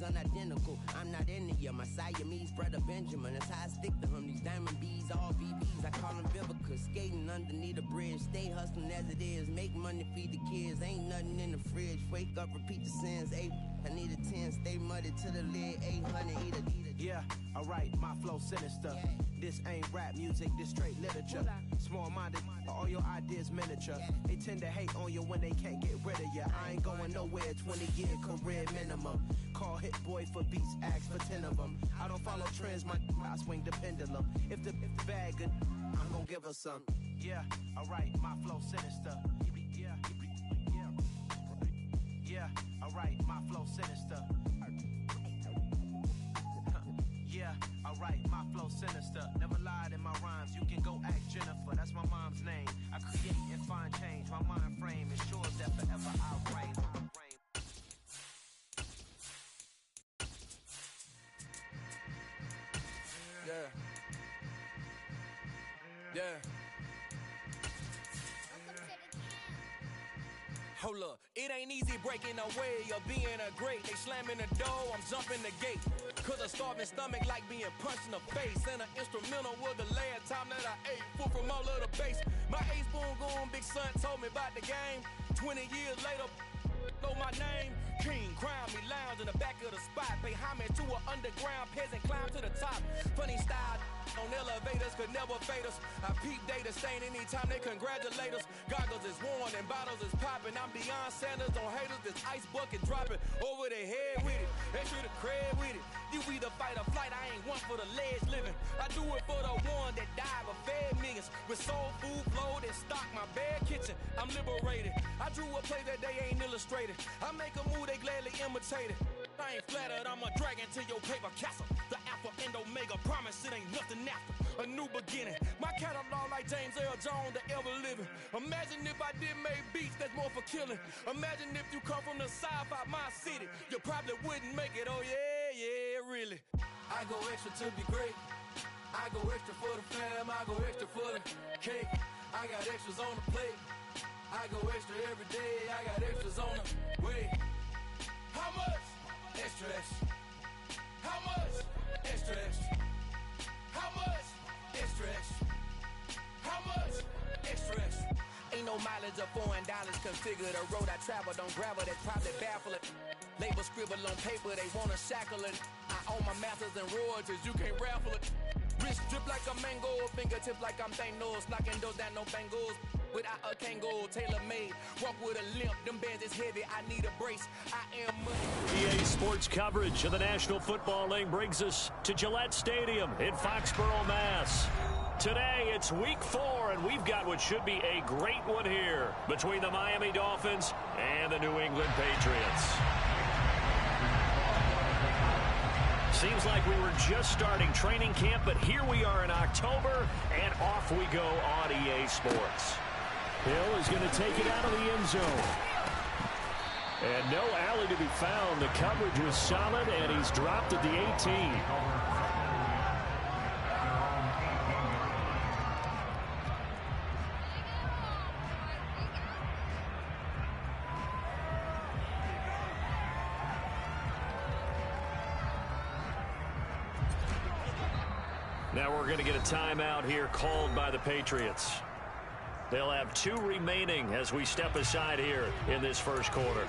unidentical. I'm not in it, yeah, my Siamese brother Benjamin. That's how I stick to him. These diamond bees, all BBs, I call them Vivica. Skating underneath the bridge, stay hustling as it is. Make money, feed the kids, ain't nothing in the fridge. Wake up, repeat the sins, 8, I need a 10. Stay muddy to the lid, 800, eat a. Yeah, alright, my flow sinister. Yeah. This ain't rap music, this straight literature. Small-minded, all your ideas miniature. They tend to hate on you when they can't get rid of you. I ain't going nowhere, 20-year career minimum. Call Hit Boy for beats, ask for 10 of them. I don't follow trends, I swing the pendulum. If the bag good, I'm gonna give her some. Yeah, alright, my flow sinister. Yeah, alright, my flow sinister. Yeah, alright, my flow sinister. Never lied in my rhymes, you can go ask Jennifer. That's my mom's name. I create and find change. My mind frame ensures that forever I'll reign. Yeah. Yeah. Hold up, it ain't easy breaking away or being a great. They slamming the door, I'm jumping the gate. Cause a starving stomach like being punched in the face. And an instrumental was the last time that I ate. Full from all of the bass. My ace boom goon, big son told me about the game. 20 years later, know my name. King, crown me, lounge in the back of the spot. Pay homage to an underground peasant, climb to the top. Funny style on elevators could never fade us. I peep data stain anytime they congratulate us. Goggles is worn and bottles is popping. I'm Deion Sanders on haters, this ice bucket dropping over their head with it. Extra the cred with it. You either fight or flight, I ain't one for the ledge living. I do it for the one that died but fed millions. With soul food flowed and stocked my bare kitchen. I'm liberated. I drew a play that they ain't illustrated. I make a move, they gladly imitate it. I ain't flattered, I'm a dragon to your paper castle. The Alpha and Omega, promise it ain't nothing after. A new beginning. My catalog like James Earl Jones, the ever living. Imagine if I did make beats, that's more for killing. Imagine if you come from the south out my city. You probably wouldn't make it, oh yeah, really. I go extra to be great. I go extra for the fam, I go extra for the cake. I got extras on the plate. I go extra every day, I got extras on the way. How much? Extra, extra. How much? Extra, extra. How much? Extra, extra. How much? Extra, extra. Ain't no mileage of $4 configure the road I travel. Don't gravel, that's probably baffling. Label scribble on paper, they wanna shackle it. I own my masters and royalties, you can't raffle it. Wrist drip like a mango, fingertips like I'm Thanos, knocking those down, no bangles. Without a Kango, tailor-made, walk with a limp, them bands is heavy, I need a brace, I am EA Sports coverage of the National Football League brings us to Gillette Stadium in Foxborough, Mass. Today, it's week 4, and we've got what should be a great one here between the Miami Dolphins and the New England Patriots. Seems like we were just starting training camp, but here we are in October, and off we go on EA Sports. Hill is going to take it out of the end zone. And no alley to be found. The coverage was solid, and he's dropped at the 18. Now we're going to get a timeout here called by the Patriots. They'll have 2 remaining as we step aside here in this first quarter.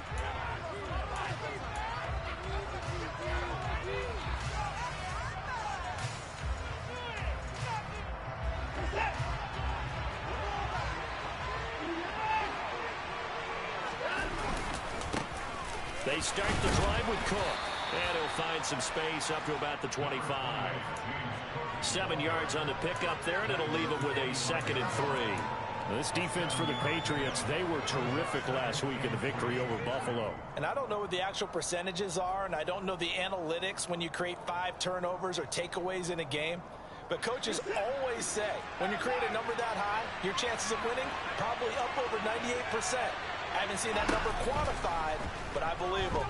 They start the drive with Cook, and he'll find some space up to about the 25. 7 yards on the pickup there, and it'll leave him with a 2nd and 3. This defense for the Patriots, they were terrific last week in the victory over Buffalo. And I don't know what the actual percentages are, and I don't know the analytics when you create 5 turnovers or takeaways in a game. But coaches always say, when you create a number that high, your chances of winning probably up over 98%. I haven't seen that number quantified, but I believe them.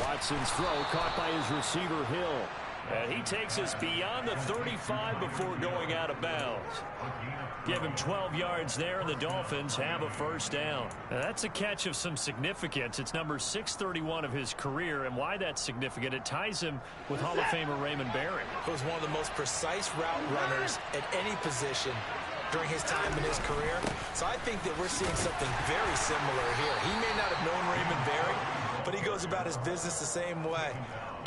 Watson's throw caught by his receiver, Hill. And he takes us beyond the 35 before going out of bounds. Give him 12 yards there, and the Dolphins have a first down. Now, that's a catch of some significance. It's number 631 of his career, and why that's significant, it ties him with Hall of Famer Raymond Barry. He was one of the most precise route runners at any position during his time in his career. So I think that we're seeing something very similar here. He may not have known Raymond Barry, but he goes about his business the same way.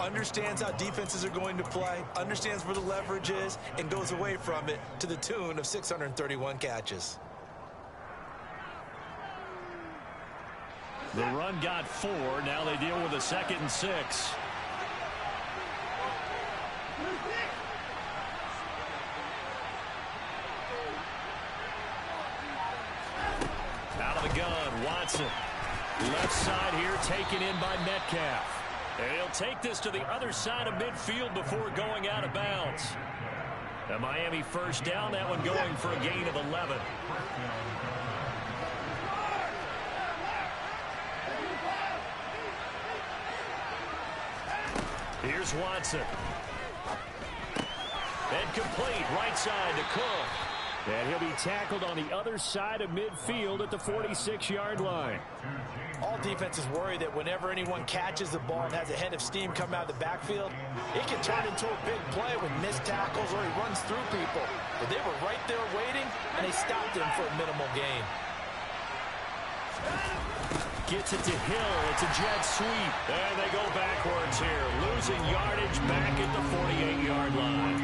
Understands how defenses are going to play, understands where the leverage is, and goes away from it to the tune of 631 catches. The run got 4. Now they deal with a 2nd and 6. Out of the gun, Watson. Left side here taken in by Metcalf. And he'll take this to the other side of midfield before going out of bounds. A Miami first down, that one going for a gain of 11. Here's Watson. And complete, right side to Cook. And he'll be tackled on the other side of midfield at the 46-yard line. All defenses worry that whenever anyone catches the ball and has a head of steam come out of the backfield, it can turn into a big play with missed tackles or he runs through people. But they were right there waiting, and they stopped him for a minimal gain. Gets it to Hill. It's a jet sweep. And they go backwards here. Losing yardage back at the 48-yard line.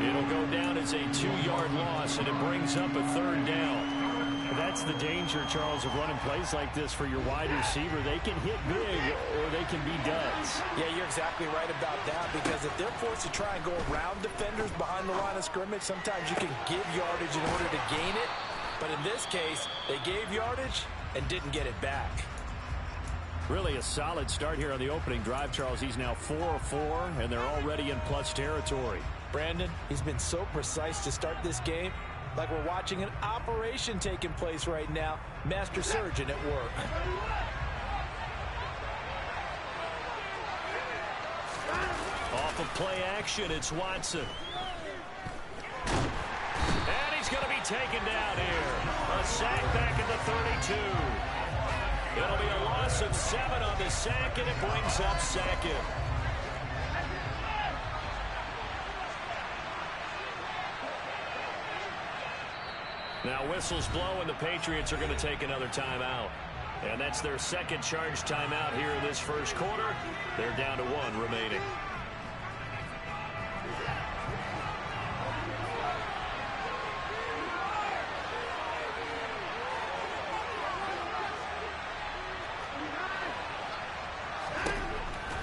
It'll go down as a 2-yard loss, and it brings up a 3rd down. That's the danger, Charles, of running plays like this for your wide receiver. They can hit big or they can be duds. Yeah, you're exactly right about that, because if they're forced to try and go around defenders behind the line of scrimmage, sometimes you can give yardage in order to gain it. But in this case, they gave yardage and didn't get it back. Really a solid start here on the opening drive, Charles. He's now 4-4, and they're already in plus territory. Brandon, he's been so precise to start this game, like we're watching an operation taking place right now. Master surgeon at work. Off of play action, it's Watson. And he's going to be taken down here. A sack back at the 32. It'll be a loss of 7 on the sack, and it brings up 2nd. Now whistles blow, and the Patriots are going to take another timeout. And that's their 2nd charge timeout here in this first quarter. They're down to 1 remaining.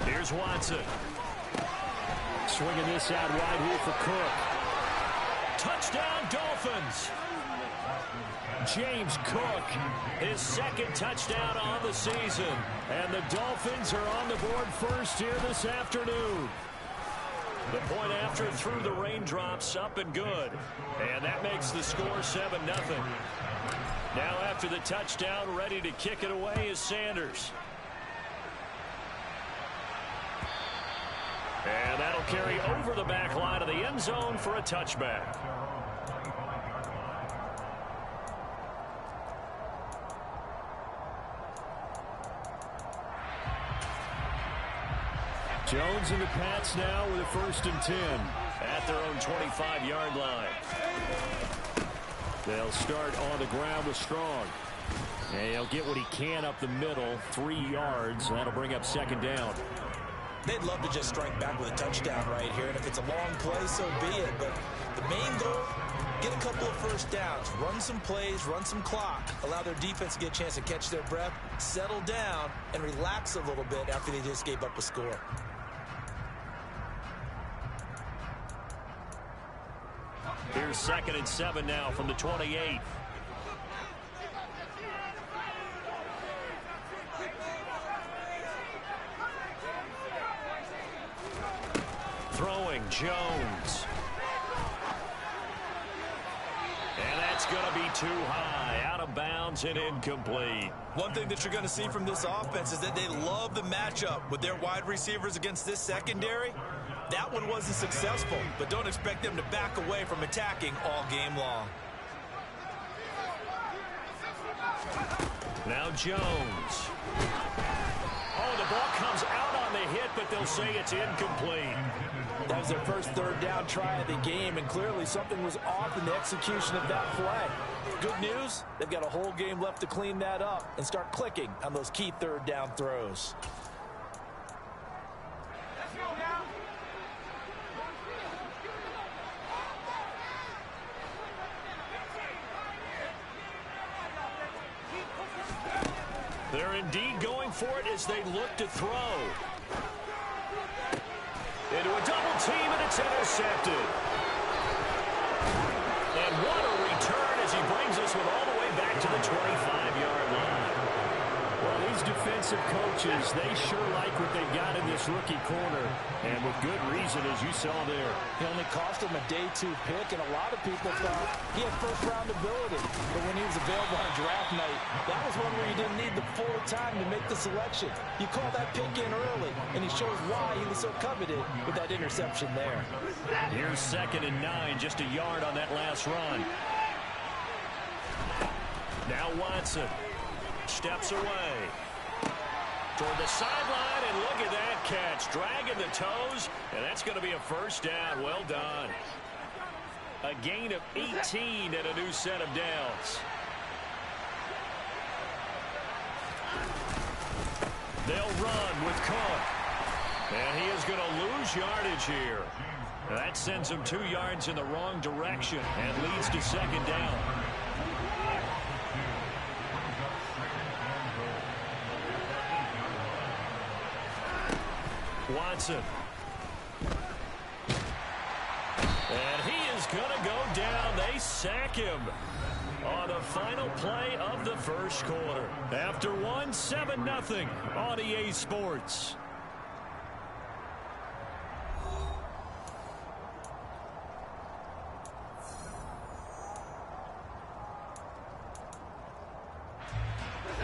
Here's Watson. Swinging this out wide here for Cook. Touchdown, Dolphins! James Cook, his 2nd touchdown on the season. And the Dolphins are on the board first here this afternoon. The point after through the raindrops, up and good. And that makes the score 7-0. Now after the touchdown, ready to kick it away is Sanders. And that'll carry over the back line of the end zone for a touchback. Jones and the Pats now with a 1st and 10 at their own 25-yard line. They'll start on the ground with Strong. And he'll get what he can up the middle, 3 yards. That'll bring up 2nd down. They'd love to just strike back with a touchdown right here, and if it's a long play, so be it. But the main goal, get a couple of first downs, run some plays, run some clock, allow their defense to get a chance to catch their breath, settle down, and relax a little bit after they just gave up a score. Here's 2nd and 7 now from the 28. Throwing Jones. And that's going to be too high. Out of bounds and incomplete. One thing that you're going to see from this offense is that they love the matchup with their wide receivers against this secondary. That one wasn't successful, but don't expect them to back away from attacking all game long. Now Jones. Oh, the ball comes out on the hit, but they'll say it's incomplete. That was their first third down try of the game, and clearly something was off in the execution of that play. Good news, they've got a whole game left to clean that up and start clicking on those key third down throws. They're indeed going for it as they look to throw. Into a double team, and it's intercepted. And what a return as he brings us all the way back to the 25-yard line. Well, these defensive coaches, they sure like what they've got in this rookie corner, and with good reason, as you saw there. He only cost him a day 2 pick, and a lot of people thought he had first-round ability. But when he was available on draft night, that was one where you didn't need the full time to make the selection. You call that pick in early, and he shows why he was so coveted with that interception there. Here's 2nd and 9, just a yard on that last run. Now Watson steps away toward the sideline, and look at that catch, dragging the toes, and that's going to be a first down. Well done. A gain of 18 and a new set of downs. They'll run with Cook, and he is going to lose yardage here. That sends him 2 yards in the wrong direction and leads to 2nd down. Watson. And he is going to go down. They sack him on the final play of the first quarter. After 7-0 on EA Sports.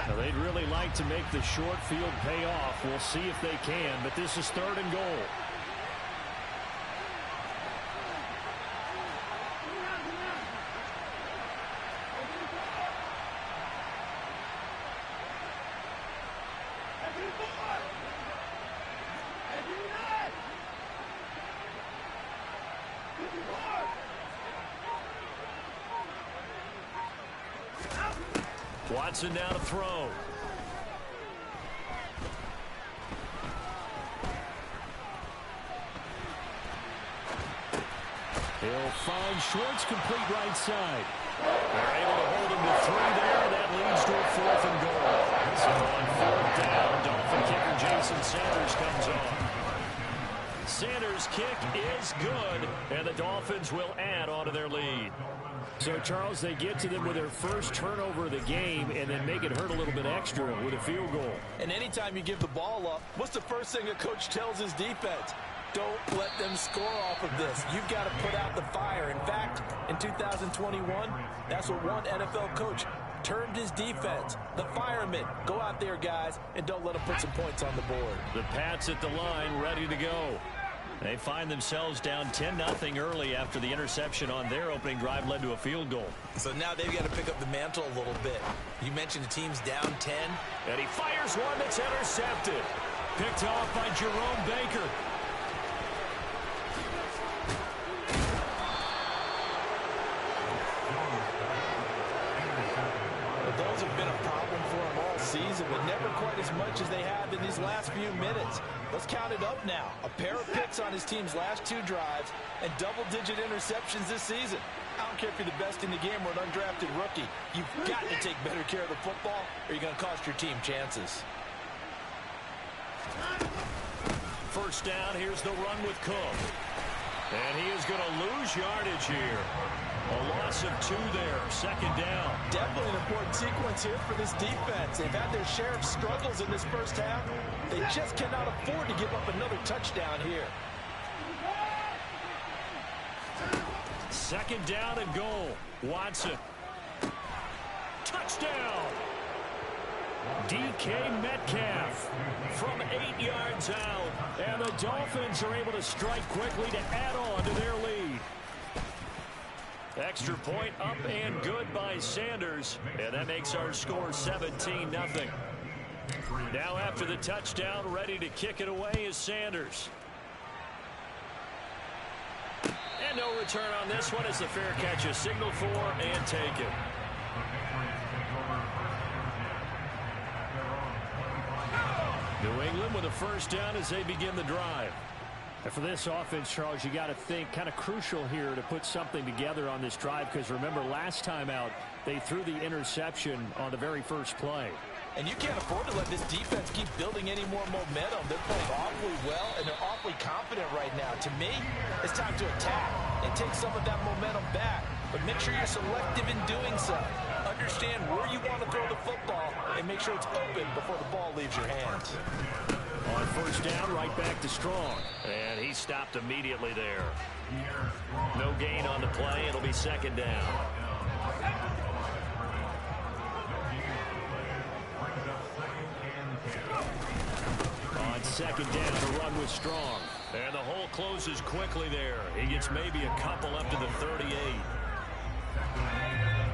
Now, they'd really like to make the short field pay off. We'll see if they can, but this is 3rd and goal. Watson now to throw. He'll find Schwartz, complete right side. They're able to hold him to 3 there. That leads to a 4th and goal. So on 4th down, Dolphin kicker Jason Sanders comes on. Sanders' kick is good, and the Dolphins will add on to their lead. So, Charles, they get to them with their first turnover of the game and then make it hurt a little bit extra with a field goal. And anytime you give the ball up, what's the first thing a coach tells his defense? Don't let them score off of this. You've got to put out the fire. In fact, in 2021, that's what one NFL coach termed his defense. The firemen. Go out there, guys, and don't let them put some points on the board. The Pats at the line, ready to go. They find themselves down 10-0 early after the interception on their opening drive led to a field goal. So now they've got to pick up the mantle a little bit. You mentioned the team's down 10. And he fires one that's intercepted. Picked off by Jerome Baker. Those have been a problem for them all season, but never quite as much as they have in these last few minutes. Let's count it up now. A pair of picks on his team's last 2 drives and double-digit interceptions this season. I don't care if you're the best in the game or an undrafted rookie. You've got to take better care of the football or you're going to cost your team chances. First down, here's the run with Cook. And he is going to lose yardage here. A loss of 2 there, 2nd down. Definitely an important sequence here for this defense. They've had their share of struggles in this first half. They just cannot afford to give up another touchdown here. 2nd down and goal. Watson. Touchdown. DK Metcalf from 8 yards out. And the Dolphins are able to strike quickly to add on to their lead. Extra point up and good by Sanders. And that makes our score 17-0. Now after the touchdown, ready to kick it away is Sanders. And no return on this one as the fair catch is signaled for and taken. New England with a first down as they begin the drive. And for this offense, Charles, you got to think kind of crucial here to put something together on this drive, because remember last time out they threw the interception on the very first play. And you can't afford to let this defense keep building any more momentum. They're playing awfully well, and they're awfully confident right now. To me, it's time to attack and take some of that momentum back. But make sure you're selective in doing so. Understand where you want to throw the football and make sure it's open before the ball leaves your hands. On first down, right back to Strong. And he stopped immediately there. No gain on the play. It'll be second down. On second down, the run was Strong. And the hole closes quickly there. He gets maybe a couple up to the 38.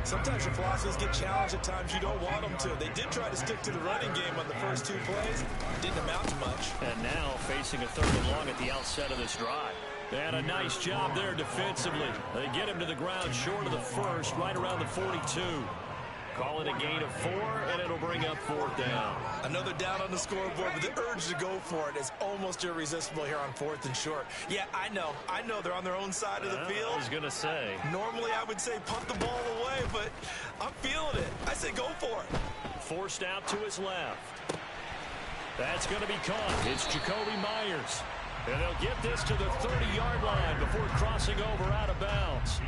Sometimes your philosophies get challenged at times you don't want them to. They did try to stick to the running game on the first 2 plays. Didn't amount to much. And now facing a 3rd and long at the outset of this drive. And a nice job there defensively. They get him to the ground short of the first, right around the 42. Call it a gain of 4, and it'll bring up 4th down. Another down on the scoreboard, but the urge to go for it is almost irresistible here on 4th and short. Yeah, I know they're on their own side of the field. I was going to say. Normally I would say punt the ball away, but I'm feeling it. I say go for it. Forced out to his left. That's going to be caught. It's Jacoby Myers. And they'll get this to the 30-yard line before crossing over out of bounds.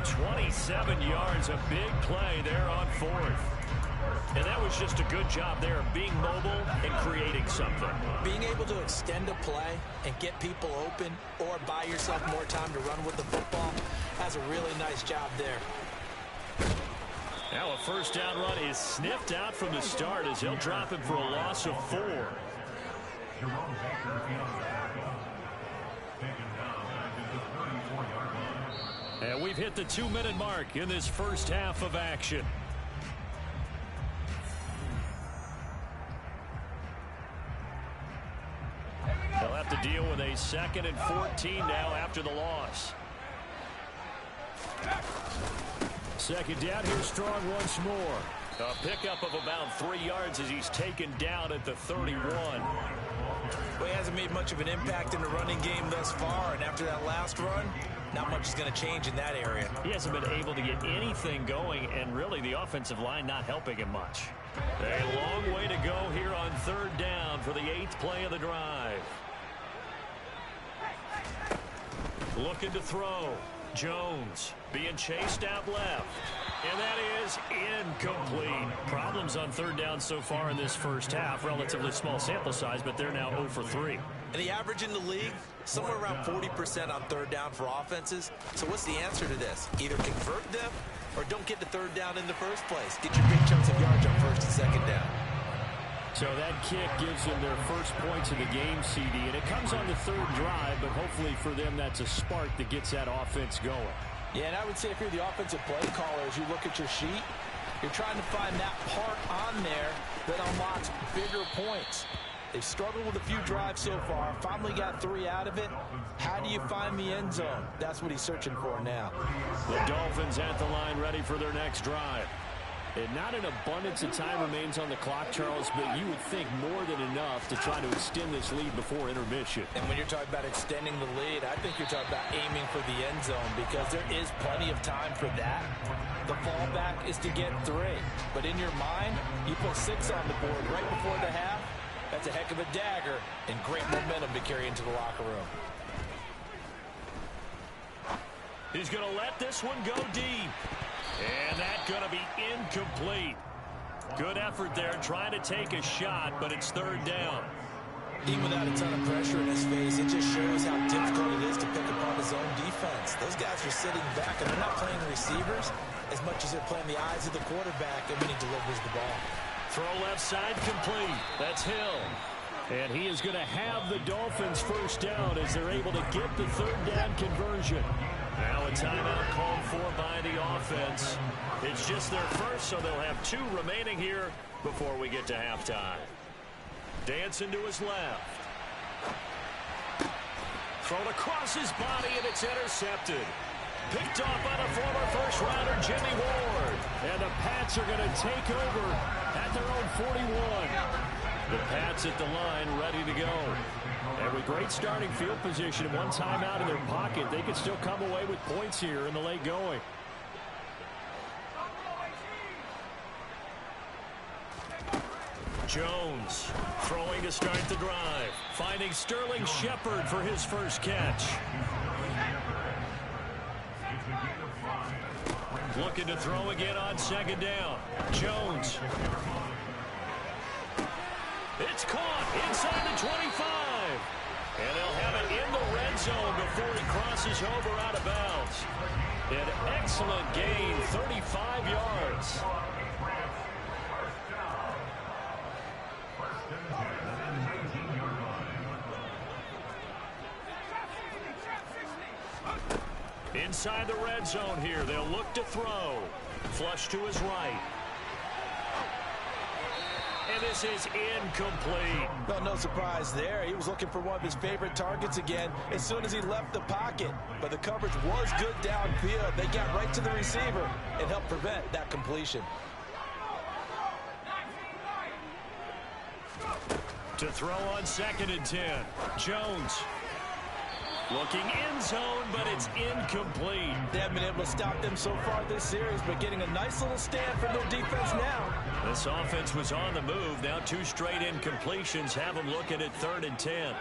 27 yards, a big play there on 4th. And that was just a good job there of being mobile and creating something. Being able to extend a play and get people open or buy yourself more time to run with the football, that's a really nice job there. Now a first down run is sniffed out from the start as he'll drop him for a loss of 4. And we've hit the 2-minute mark in this first half of action. They'll have to deal with a 2nd and 14 now after the loss. Second down, here's Strong once more. A pickup of about 3 yards as he's taken down at the 31. Well, he hasn't made much of an impact in the running game thus far, and after that last run, not much is going to change in that area. He hasn't been able to get anything going, and really the offensive line not helping him much. A long way to go here on 3rd down for the 8th play of the drive. Looking to throw. Jones being chased out left. And that is incomplete. Problems on 3rd down so far in this first half. Relatively small sample size, but they're now 0 for 3. And the average in the league, somewhere around 40% on 3rd down for offenses. So what's the answer to this? Either convert them or don't get to 3rd down in the first place. Get your big chunks of yards on 1st and 2nd down. So that kick gives them their first points of the game, CD. And it comes on the 3rd drive, but hopefully for them that's a spark that gets that offense going. Yeah, and I would say if you're the offensive play caller, as you look at your sheet, you're trying to find that part on there that unlocks bigger points. They've struggled with a few drives so far, finally got 3 out of it. How do you find the end zone? That's what he's searching for now. The Dolphins at the line ready for their next drive. And not an abundance of time remains on the clock, Charles, but you would think more than enough to try to extend this lead before intermission. And when you're talking about extending the lead, I think you're talking about aiming for the end zone because there is plenty of time for that. The fallback is to get 3. But in your mind, you put 6 on the board right before the half. That's a heck of a dagger and great momentum to carry into the locker room. He's going to let this one go deep. And that's going to be incomplete. Good effort there trying to take a shot, but it's 3rd down. Even without a ton of pressure in his face, it just shows how difficult it is to pick apart his own defense. Those guys are sitting back, and they're not playing receivers as much as they're playing the eyes of the quarterback and when he delivers the ball. Throw left side complete. That's Hill. And he is going to have the Dolphins first down as they're able to get the third down conversion. Now a timeout called for by the offense. It's just their first, so they'll have 2 remaining here before we get to halftime. Dancing to his left. Thrown across his body, and it's intercepted. Picked off by the former first-rounder, Jimmy Ward. And the Pats are going to take over at their own 41. The Pats at the line, ready to go. And with great starting field position and one timeout in their pocket, they could still come away with points here in the late going. Jones throwing to start the drive. Finding Sterling Shepard for his first catch. Looking to throw again on second down. Jones. It's caught inside the 25. And they'll have it in the red zone before he crosses over out of bounds. An excellent gain, 35 yards. Inside the red zone here, they'll look to throw. Flush to his right. And this is incomplete. Well, no surprise there. He was looking for one of his favorite targets again as soon as he left the pocket. But the coverage was good downfield. They got right to the receiver and helped prevent that completion. To throw on 2nd and 10. Jones. Looking end zone, but it's incomplete. They haven't been able to stop them so far this series, but getting a nice little stand from their defense now. This offense was on the move. Now 2 straight incompletions have them looking at 3rd and 10.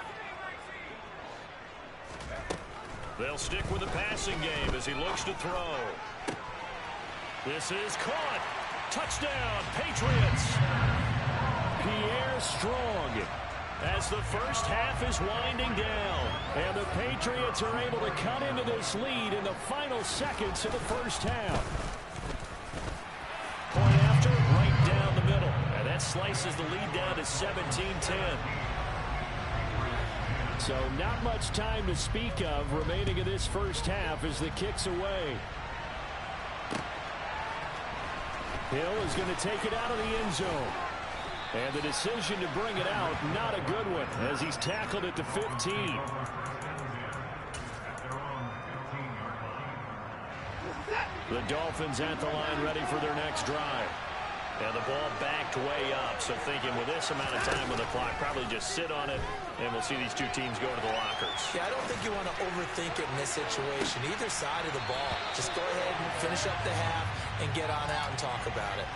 They'll stick with the passing game as he looks to throw. This is caught. Touchdown, Patriots. Pierre Strong. As the first half is winding down, and the Patriots are able to cut into this lead in the final seconds of the first half. Point after, right down the middle, and that slices the lead down to 17-10. So not much time to speak of remaining in this first half as the kick's away. Hill is going to take it out of the end zone. And the decision to bring it out, not a good one, as he's tackled at the 15. The Dolphins at the line ready for their next drive. And the ball backed way up, so thinking with this amount of time on the clock, probably just sit on it, and we'll see these 2 teams go to the lockers. Yeah, I don't think you want to overthink it in this situation, either side of the ball. Just go ahead and finish up the half and get on out and talk about it.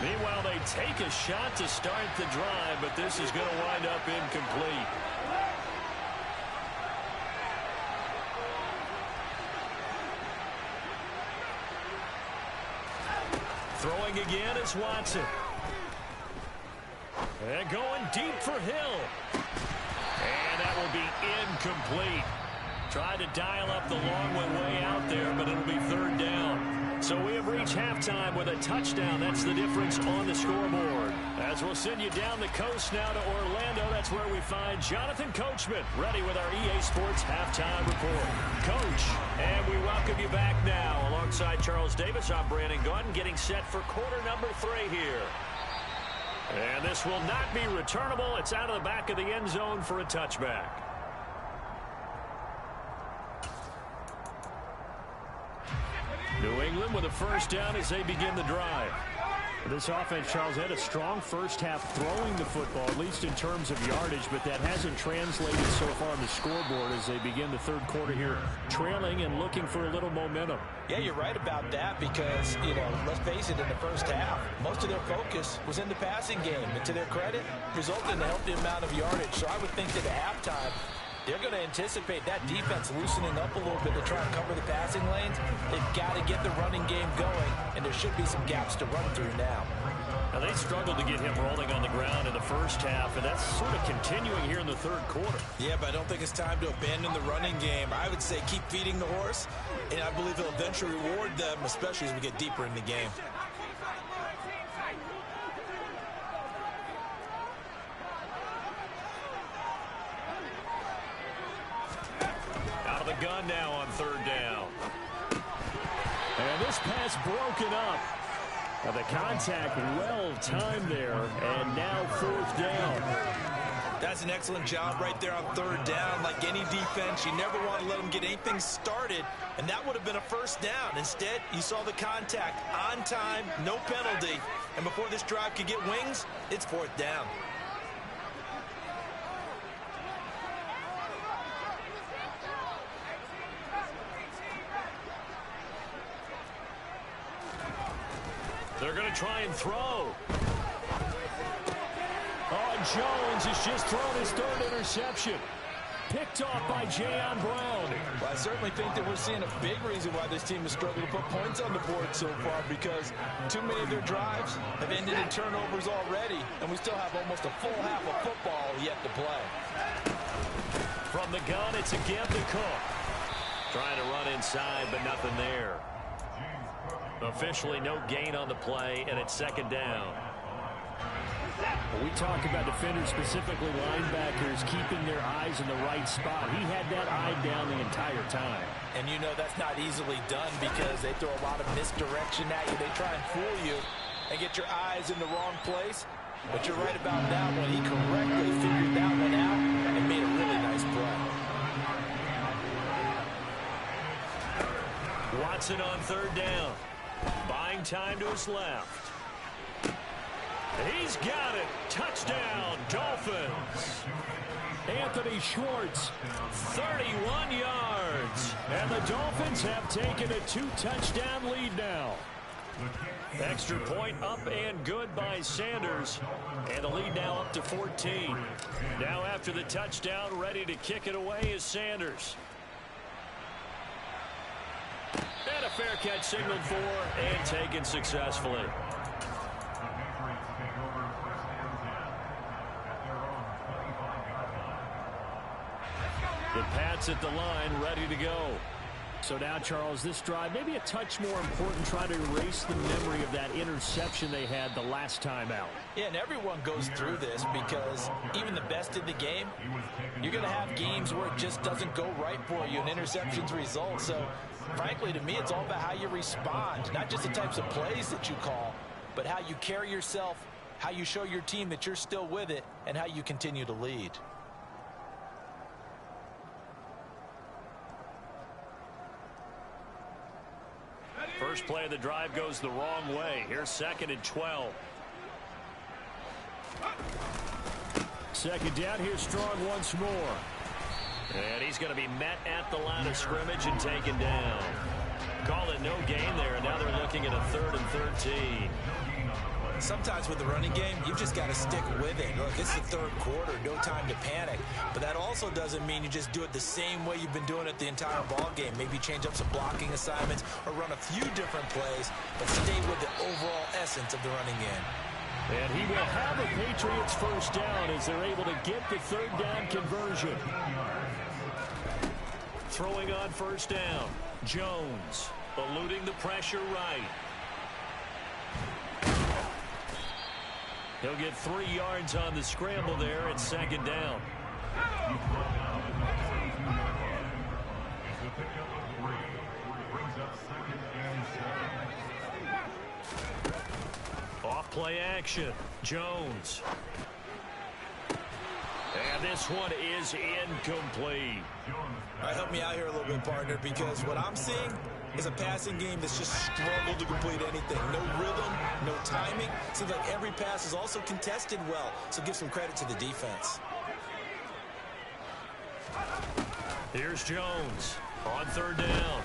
Meanwhile, they take a shot to start the drive, but this is going to wind up incomplete. Throwing again is Watson. And going deep for Hill. And that will be incomplete. Tried to dial up the long one way out there, but it'll be 3rd down. So we have reached halftime with a touchdown. That's the difference on the scoreboard. As we'll send you down the coast now to Orlando, that's where we find Jonathan Coachman, ready with our EA Sports Halftime Report. Coach, and we welcome you back now. Alongside Charles Davis, I'm Brandon Gordon, getting set for quarter number 3 here. And this will not be returnable. It's out of the back of the end zone for a touchback. New England with a first down as they begin the drive. This offense, Charles, had a strong first half throwing the football, at least in terms of yardage, but that hasn't translated so far on the scoreboard as they begin the 3rd quarter here, trailing and looking for a little momentum. Yeah, you're right about that because, let's face it, in the first half, most of their focus was in the passing game. And to their credit, resulted in a healthy amount of yardage. So I would think that at halftime, they're going to anticipate that defense loosening up a little bit to try and cover the passing lanes. They've got to get the running game going, and there should be some gaps to run through now. Now, they struggled to get him rolling on the ground in the first half, and that's sort of continuing here in the 3rd quarter. Yeah, but I don't think it's time to abandon the running game. I would say keep feeding the horse, and I believe he'll eventually reward them, especially as we get deeper in the game. gun now on third down. And this pass broken up. The contact well timed there, and now fourth down. That's an excellent job right there on third down. Like any defense, you never want to let them get anything started, and that would have been a first down. Instead, you saw the contact on time, no penalty, and before this drive could get wings, it's fourth down. They're going to try and throw. Oh, Jones has just thrown his third interception. Picked off by Jayon Brown. Well, I certainly think that we're seeing a big reason why this team has struggled to put points on the board so far, because too many of their drives have ended in turnovers already, and we still have almost a full half of football yet to play. From the gun, it's again to Cook. Trying to run inside, but nothing there. Officially no gain on the play, and it's second down. Well, we talk about defenders, specifically linebackers, keeping their eyes in the right spot. He had that eye down the entire time. And you know that's not easily done because they throw a lot of misdirection at you. They try and fool you and get your eyes in the wrong place. But you're right about that one. He correctly figured that one out and made a really nice play. Watson on third down. Buying time to his left. He's got it. Touchdown, Dolphins. Anthony Schwartz. 31 yards. And the Dolphins have taken a 2-touchdown lead now. Extra point up and good by Sanders. And the lead now up to 14. Now after the touchdown, ready to kick it away is Sanders. And a fair catch signaled for and taken successfully. The Pats at the line, ready to go. So now, Charles, this drive maybe a touch more important, trying to erase the memory of that interception they had the last time out. Yeah, and everyone goes through this because even the best in the game, you're going to have games where it just doesn't go right for you, and interceptions result. So, frankly, to me, it's all about how you respond, not just the types of plays that you call, but how you carry yourself, how you show your team that you're still with it, and how you continue to lead. First play of the drive goes the wrong way. Here's 2nd and 12. Second down, here's Strong once more. And he's going to be met at the line of scrimmage and taken down. Call it no gain there, and now they're looking at a 3rd and 13. Sometimes with the running game, you've just got to stick with it. Look, it's the third quarter, no time to panic. But that also doesn't mean you just do it the same way you've been doing it the entire ball game. Maybe change up some blocking assignments or run a few different plays, but stay with the overall essence of the running game. And he will have a Patriots first down as they're able to get the third down conversion. Throwing on first down. Jones eluding the pressure right. He'll get 3 yards on the scramble there at second down. Off play action. Jones. And this one is incomplete. All right, help me out here a little bit, partner, because what I'm seeing is a passing game that's just struggled to complete anything. No rhythm, no timing. Seems like every pass is also contested well, so give some credit to the defense. Here's Jones on third down.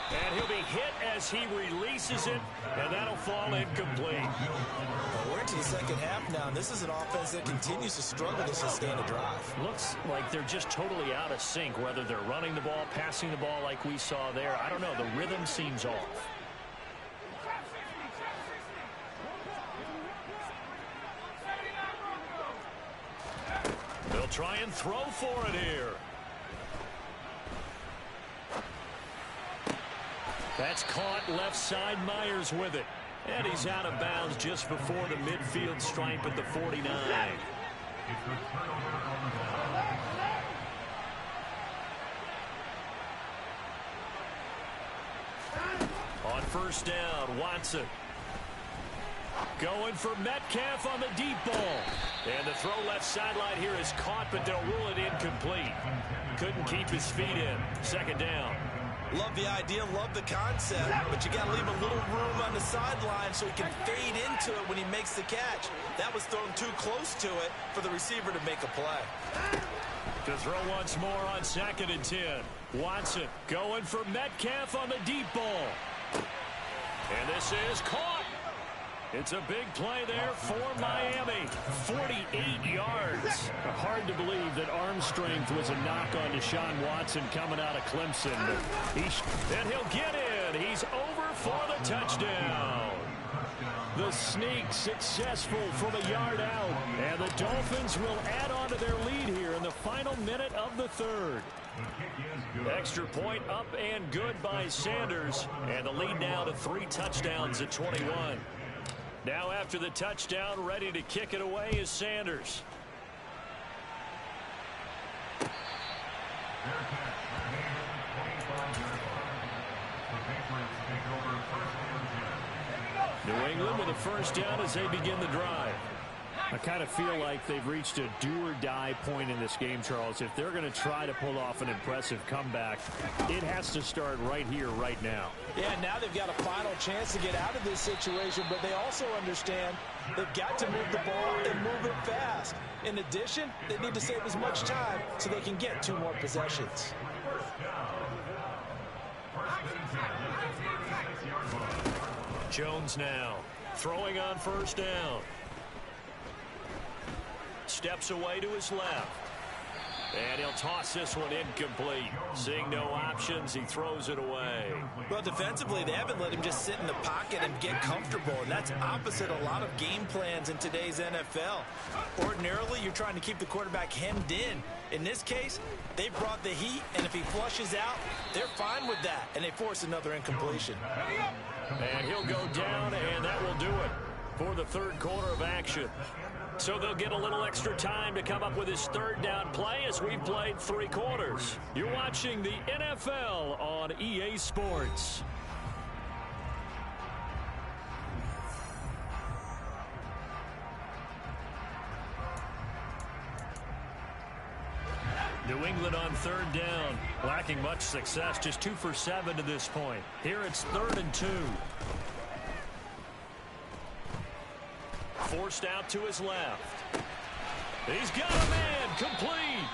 And he'll be hit as he releases it, and that'll fall incomplete. Well, we're into the second half now, and this is an offense that continues to struggle to sustain a drive. Looks like they're just totally out of sync, whether they're running the ball, passing the ball like we saw there. I don't know. The rhythm seems off. They'll try and throw for it here. That's caught left side. Myers with it. And he's out of bounds just before the midfield stripe at the 49. On first down, Watson. Going for Metcalf on the deep ball. And the throw left sideline here is caught, but they'll rule it incomplete. Couldn't keep his feet in. Second down. Love the idea, love the concept, but you got to leave a little room on the sideline so he can fade into it when he makes the catch. That was thrown too close to it for the receiver to make a play. To throw once more on 2nd and 10. Watson going for Metcalf on the deep ball. And this is caught. It's a big play there for Miami. 48 yards. Hard to believe that arm strength was a knock on Deshaun Watson coming out of Clemson. And he'll get in. He's over for the touchdown. The sneak successful from a yard out. And the Dolphins will add on to their lead here in the final minute of the third. Extra point up and good by Sanders. And the lead now to 3 touchdowns at 21. Now after the touchdown, ready to kick it away is Sanders. New England with a first down as they begin the drive. I kind of feel like they've reached a do-or-die point in this game, Charles. If they're going to try to pull off an impressive comeback, it has to start right here, right now. Yeah, now they've got a final chance to get out of this situation, but they also understand they've got to move the ball and move it fast. In addition, they need to save as much time so they can get 2 more possessions. Jones now throwing on first down. Steps away to his left. And he'll toss this one incomplete. Seeing no options, he throws it away. Well, defensively, they haven't let him just sit in the pocket and get comfortable, and that's opposite a lot of game plans in today's NFL. Ordinarily, you're trying to keep the quarterback hemmed in. In this case, they brought the heat, and if he flushes out, they're fine with that, and they force another incompletion. And he'll go down, and that will do it for the third quarter of action. So they'll get a little extra time to come up with his third down play as we've played 3 quarters. You're watching the NFL on EA Sports. New England on third down, lacking much success, just 2 for 7 to this point. Here it's 3rd and 2. Forced out to his left. He's got a man, complete.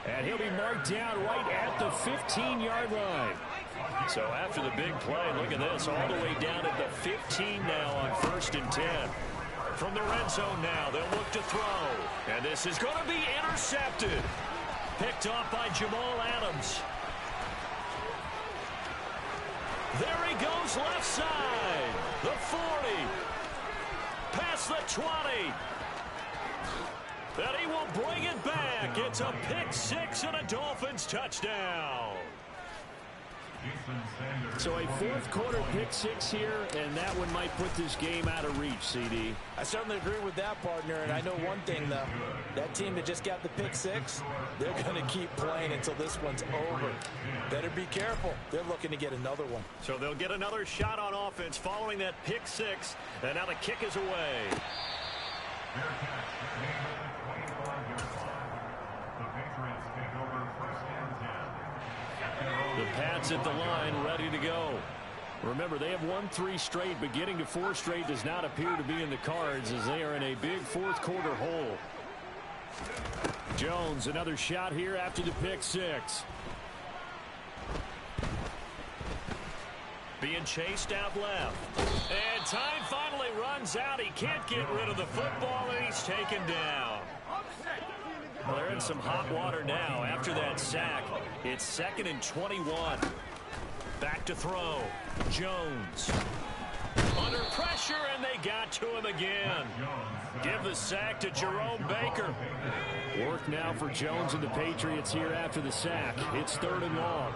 And he'll be marked down right at the 15-yard line. So after the big play, look at this, all the way down at the 15 now on 1st and 10. From the red zone now, they'll look to throw. And this is going to be intercepted. Picked off by Jamal Adams. There he goes left side. The 40. Past the 20. And he will bring it back. It's a pick 6 and a Dolphins touchdown. So a 4th quarter pick 6 here, and that one might put this game out of reach, CD. I certainly agree with that, partner, and I know one thing, though. That team that just got the pick 6, they're going to keep playing until this one's over. Better be careful. They're looking to get another one. So they'll get another shot on offense following that pick 6, and now the kick is away. The Pats at the line, ready to go. Remember, they have won 3 straight, but getting to 4 straight does not appear to be in the cards as they are in a big 4th quarter hole. Jones, another shot here after the pick 6. Being chased out left. And time finally runs out. He can't get rid of the football, and he's taken down. Well, they're in some hot water now after that sack. It's 2nd and 21. Back to throw. Jones. Under pressure, and they got to him again. Give the sack to Jerome Baker. Work now for Jones and the Patriots here after the sack. It's 3rd and long.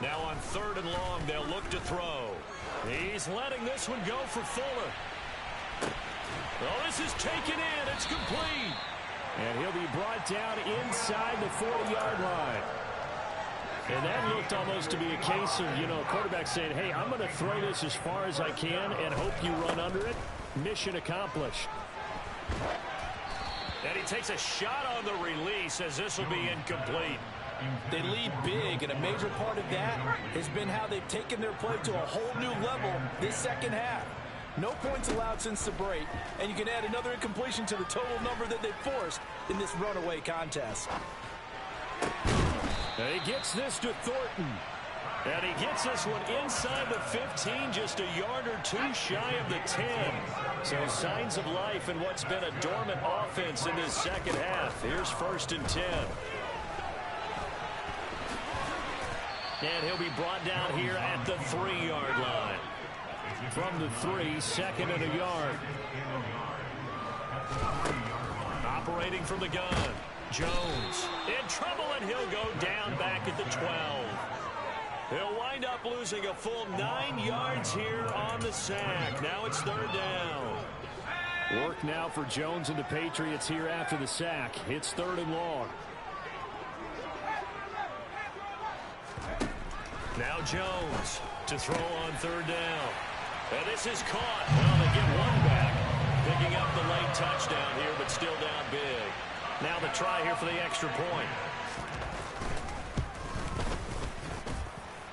Now on 3rd and long, they'll look to throw. He's letting this one go for Fuller. Oh, this is taken in. It's complete. And he'll be brought down inside the 40-yard line. And that looked almost to be a case of, quarterback saying, hey, I'm going to throw this as far as I can and hope you run under it. Mission accomplished. And he takes a shot on the release as this will be incomplete. They lead big, and a major part of that has been how they've taken their play to a whole new level this second half. No points allowed since the break, and you can add another incompletion to the total number that they forced in this runaway contest. He gets this to Thornton. And he gets this one inside the 15, just a yard or two shy of the 10. So signs of life in what's been a dormant offense in this second half. Here's 1st and 10. And he'll be brought down here at the 3-yard line. From the 3, 2nd and a yard. Operating from the gun. Jones in trouble, and he'll go down back at the 12. He'll wind up losing a full 9 yards here on the sack. Now it's 3rd down. Work now for Jones and the Patriots here after the sack. It's 3rd and long. Now Jones to throw on 3rd down. And this is caught. Well, they get one back. Picking up the late touchdown here, but still down big. Now the try here for the extra point.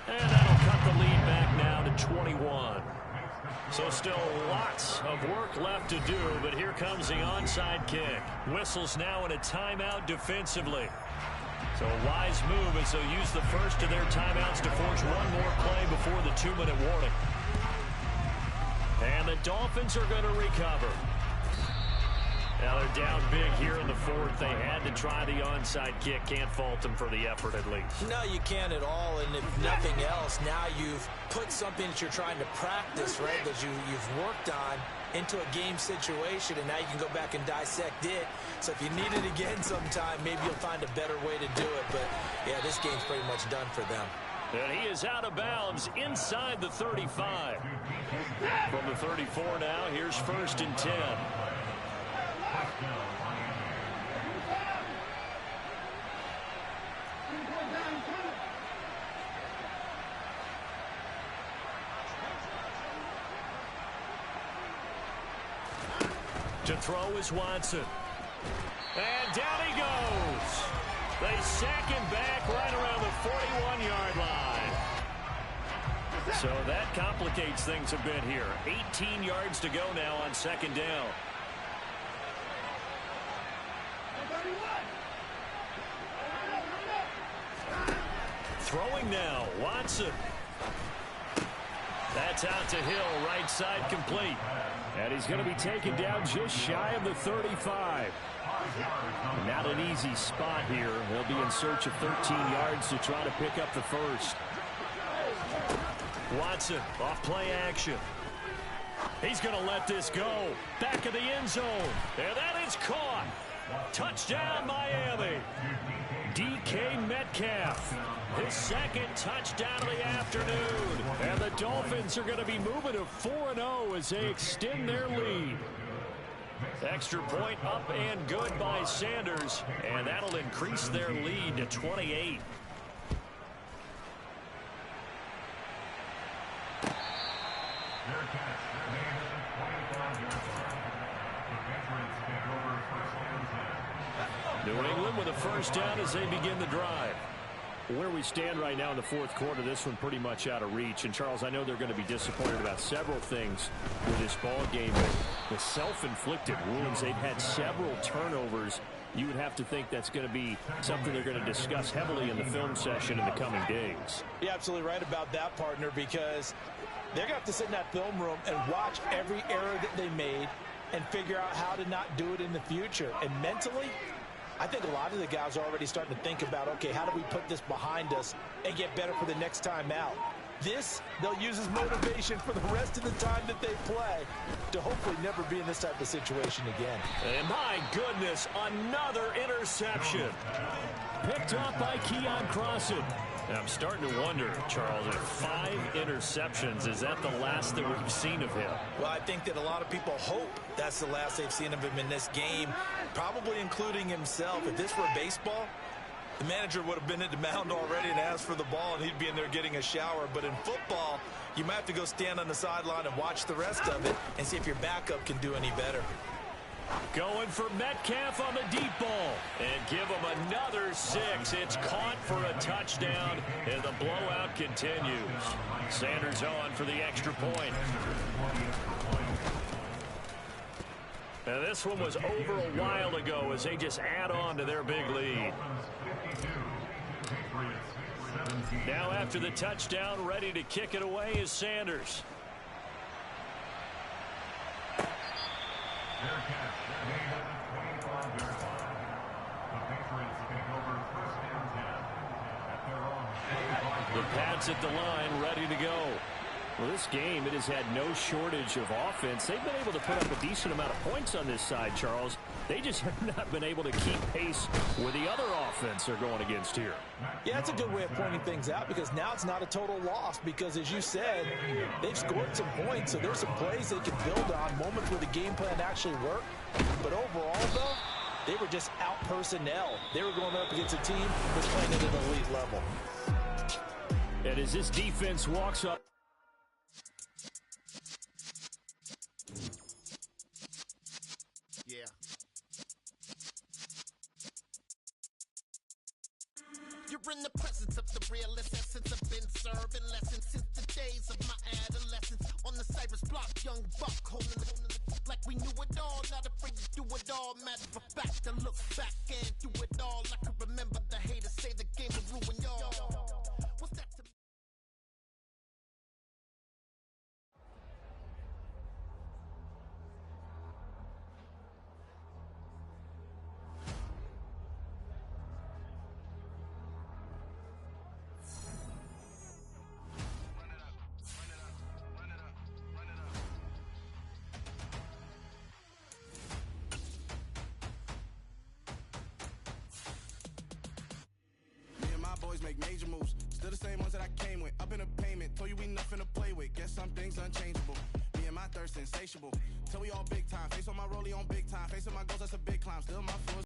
And that'll cut the lead back now to 21. So still lots of work left to do, but here comes the onside kick. Whistles now in a timeout defensively. So a wise move as they'll use the first of their timeouts to force one more play before the 2-minute warning. And the Dolphins are going to recover. Now they're down big here in the 4th. They had to try the onside kick. Can't fault them for the effort at least. No, you can't at all. And if nothing else, now you've put something that you're trying to practice, right, that you've worked on into a game situation, and now you can go back and dissect it. So if you need it again sometime, maybe you'll find a better way to do it. But, yeah, this game's pretty much done for them. And he is out of bounds inside the 35. From the 34 now, here's 1st and 10. To throw is Watson. And down he goes. They sack him back right around the 41-yard line. So that complicates things a bit here. 18 yards to go now on 2nd down. Throwing now, Watson. That's out to Hill, right side complete. And he's going to be taken down just shy of the 35. Not an easy spot here. They'll be in search of 13 yards to try to pick up the first. Watson off play action. He's going to let this go. Back of the end zone. And that is caught. Touchdown, Miami. DK Metcalf. His 2nd touchdown of the afternoon. And the Dolphins are going to be moving to 4-0 as they extend their lead. Extra point up and good by Sanders. And that'll increase their lead to 28. New England with a 1st down as they begin the drive. Where we stand right now in the 4th quarter, this one pretty much out of reach. And, Charles, I know they're going to be disappointed about several things with this ball game. But the self-inflicted wounds, they've had several turnovers. You would have to think that's going to be something they're going to discuss heavily in the film session in the coming days. You're absolutely right about that, partner, because they're going to have to sit in that film room and watch every error that they made and figure out how to not do it in the future. And mentally, I think a lot of the guys are already starting to think about, okay, how do we put this behind us and get better for the next time out? This, they'll use as motivation for the rest of the time that they play to hopefully never be in this type of situation again. And my goodness, another interception. Picked up by Keon Crossan. And I'm starting to wonder, Charles, if 5 interceptions, is that the last that we've seen of him? Well, I think that a lot of people hope that's the last they've seen of him in this game, probably including himself. If this were baseball, The manager would have been at the mound already and asked for the ball, and he'd be in there getting a shower. But in football, you might have to go stand on the sideline and watch the rest of it and see if your backup can do any better. Going for Metcalf on the deep ball. And give him another 6. It's caught for a touchdown, and the blowout continues. Sanders on for the extra point. And this one was over a while ago as they just add on to their big lead. Now after the touchdown, ready to kick it away is Sanders. The Pats at the line, ready to go. Well, this game, it has had no shortage of offense. They've been able to put up a decent amount of points on this side, Charles. They just have not been able to keep pace with the other offense they're going against here. Yeah, it's a good way of pointing things out because now it's not a total loss because, as you said, they've scored some points, so there's some plays they can build on, moments where the game plan actually worked. But overall, though, they were just out personnel. They were going up against a team that's playing at an elite level. And as this defense walks up, yeah. You're in the presence of the realest essence. I've been serving lessons since the days of my adolescence. On the Cyrus block, young buck holding the like we knew it all. Not afraid to do it all. Matter of fact, to look back and do it all. I can remember the haters say the game will ruin y'all. What's that to me? Boys make major moves, still the same ones that I came with. Up in a payment, told you we nothing to play with. Guess some things unchangeable. Me and my thirst insatiable. Till we all big time. Face on my rollie on big time. Facing my goals, that's a big climb. Still my floors.